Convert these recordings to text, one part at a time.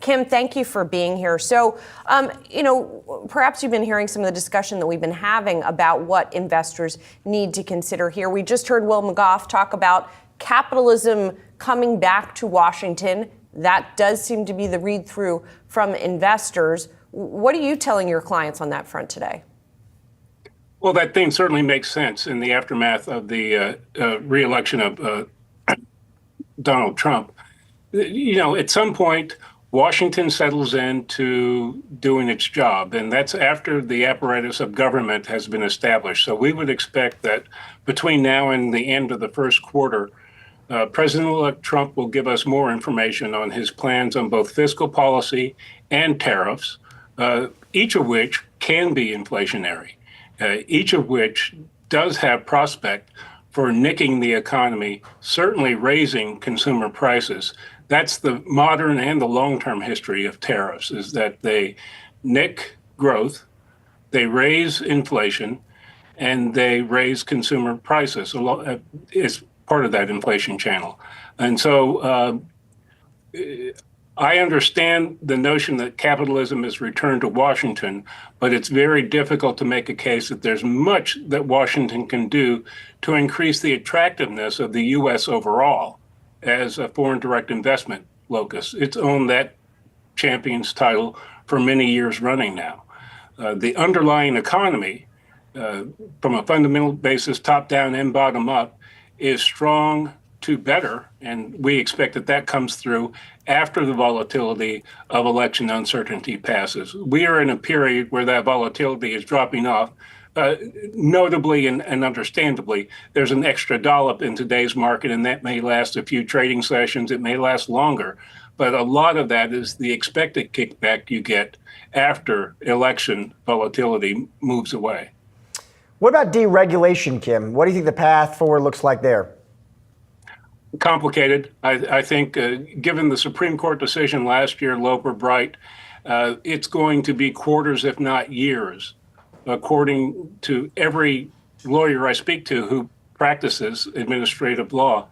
Kim, thank you for being here. So, perhaps you've been hearing some of the discussion that we've been having about what investors need to consider here. We just heard Will McGough talk about capitalism coming back to Washington. That does seem to be the read-through from investors. What are you telling your clients on that front today? Well, that theme certainly makes sense in the aftermath of the re-election of Donald Trump. At some point, Washington settles into doing its job, and that's after the apparatus of government has been established. So we would expect that between now and the end of the first quarter, President-elect Trump will give us more information on his plans on both fiscal policy and tariffs, each of which can be inflationary, each of which does have prospect for nicking the economy, certainly raising consumer prices. That's the modern and the long-term history of tariffs, is that they nick growth, they raise inflation, and they raise consumer prices. It's part of that inflation channel. And so I understand the notion that capitalism is returned to Washington, but it's very difficult to make a case that there's much that Washington can do to increase the attractiveness of the U.S. overall as a foreign direct investment locus. It's owned that champion's title for many years running now. The underlying economy, from a fundamental basis, top down and bottom up, is strong to better, and we expect that that comes through after the volatility of election uncertainty passes. We are in a period where that volatility is dropping off. Notably and understandably, there's an extra dollop in today's market, and that may last a few trading sessions. It may last longer, but a lot of that is the expected kickback you get after election volatility moves away. What about deregulation, Kim? What do you think the path forward looks like there? Complicated. I think, given the Supreme Court decision last year, Loper Bright, it's going to be quarters, if not years, according to every lawyer I speak to who practices administrative law,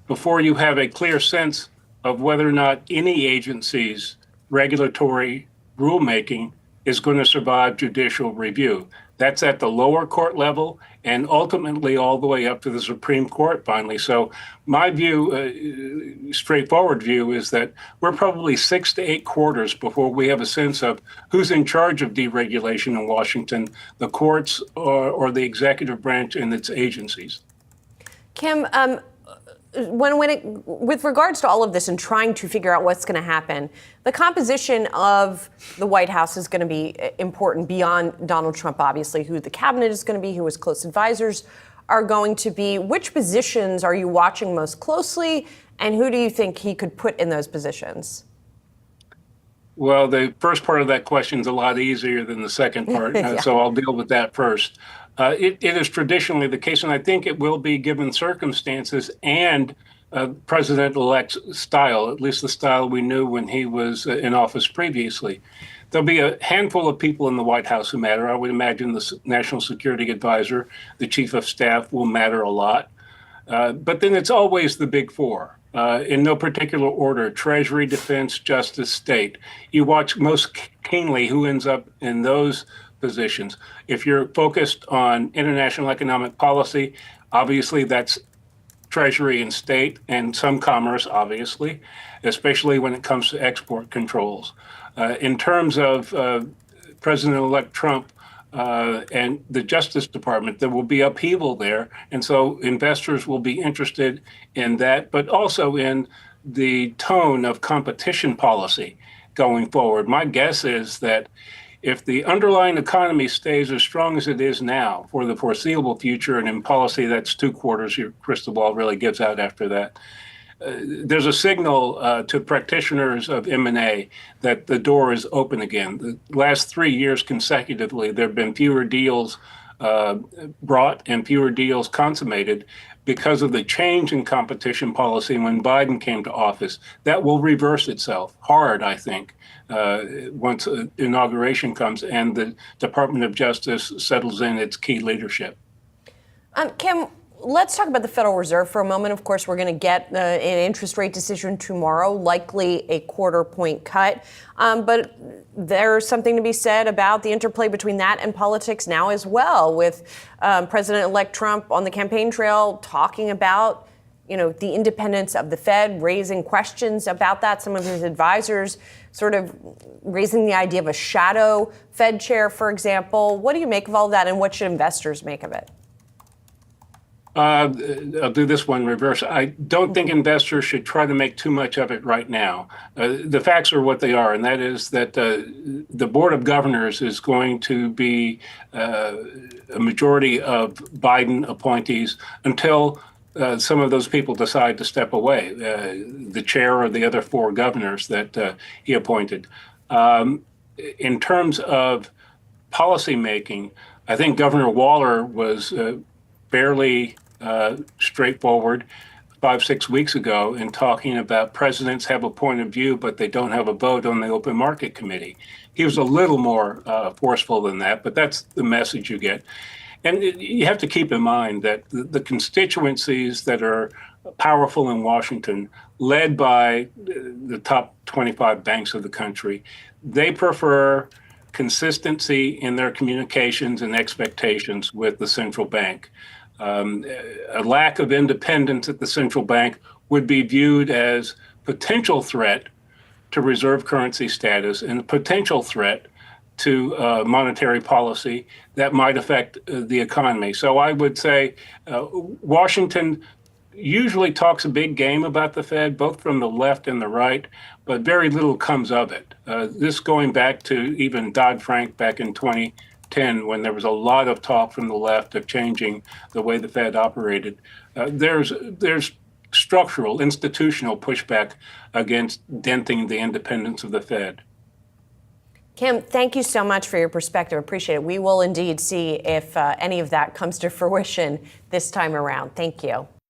before you have a clear sense of whether or not any agency's regulatory rulemaking is going to survive judicial review. That's at the lower court level and ultimately all the way up to the Supreme Court finally. So my view, straightforward view, is that we're probably 6 to 8 quarters before we have a sense of who's in charge of deregulation in Washington, the courts or the executive branch and its agencies. Kim, with regards to all of this and trying to figure out what's going to happen, the composition of the White House is going to be important beyond Donald Trump, obviously, who the cabinet is going to be, who his close advisors are going to be. Which positions are you watching most closely, and who do you think he could put in those positions? Well, the first part of that question is a lot easier than the second part, Yeah. So I'll deal with that first. It is traditionally the case, and I think it will be given circumstances and President-elect's style, at least the style we knew when he was in office previously. There'll be a handful of people in the White House who matter. I would imagine the National Security Advisor, the Chief of Staff will matter a lot. But then it's always the big four. In no particular order: Treasury, Defense, Justice, State. You watch most keenly who ends up in those positions. If you're focused on international economic policy, obviously that's Treasury and State, and some commerce, obviously, especially when it comes to export controls. In terms of President-elect Trump and the Justice Department, there will be upheaval there. And so investors will be interested in that, but also in the tone of competition policy going forward. My guess is that if the underlying economy stays as strong as it is now for the foreseeable future, and in policy that's 2 quarters, your crystal ball really gives out after that, there's a signal to practitioners of M&A that the door is open again. The last 3 years consecutively, there have been fewer deals brought and fewer deals consummated because of the change in competition policy when Biden came to office. That will reverse itself hard, I think, once inauguration comes and the Department of Justice settles in its key leadership. Kim, let's talk about the Federal Reserve for a moment. Of course, we're going to get an interest rate decision tomorrow, likely a quarter-point cut. But there's something to be said about the interplay between that and politics now as well, with President-elect Trump on the campaign trail talking about, the independence of the Fed, raising questions about that. Some of his advisors sort of raising the idea of a shadow Fed chair, for example. What do you make of all of that, and what should investors make of it? I'll do this one in reverse. I don't think investors should try to make too much of it right now. The facts are what they are, and that is that the Board of Governors is going to be a majority of Biden appointees until some of those people decide to step away, the chair or the other four governors that he appointed. In terms of policy making, I think Governor Waller was fairly straightforward 5-6 weeks ago in talking about presidents have a point of view, but they don't have a vote on the Open Market Committee. He was a little more forceful than that, but that's the message you get. And you have to keep in mind that the constituencies that are powerful in Washington, led by the top 25 banks of the country, they prefer consistency in their communications and expectations with the central bank. A lack of independence at the central bank would be viewed as potential threat to reserve currency status and a potential threat to monetary policy that might affect the economy. So I would say Washington usually talks a big game about the Fed, both from the left and the right, but very little comes of it. This going back to even Dodd-Frank back in 2010, when there was a lot of talk from the left of changing the way the Fed operated. There's structural, institutional pushback against denting the independence of the Fed. Kim, thank you so much for your perspective. Appreciate it. We will indeed see if any of that comes to fruition this time around. Thank you.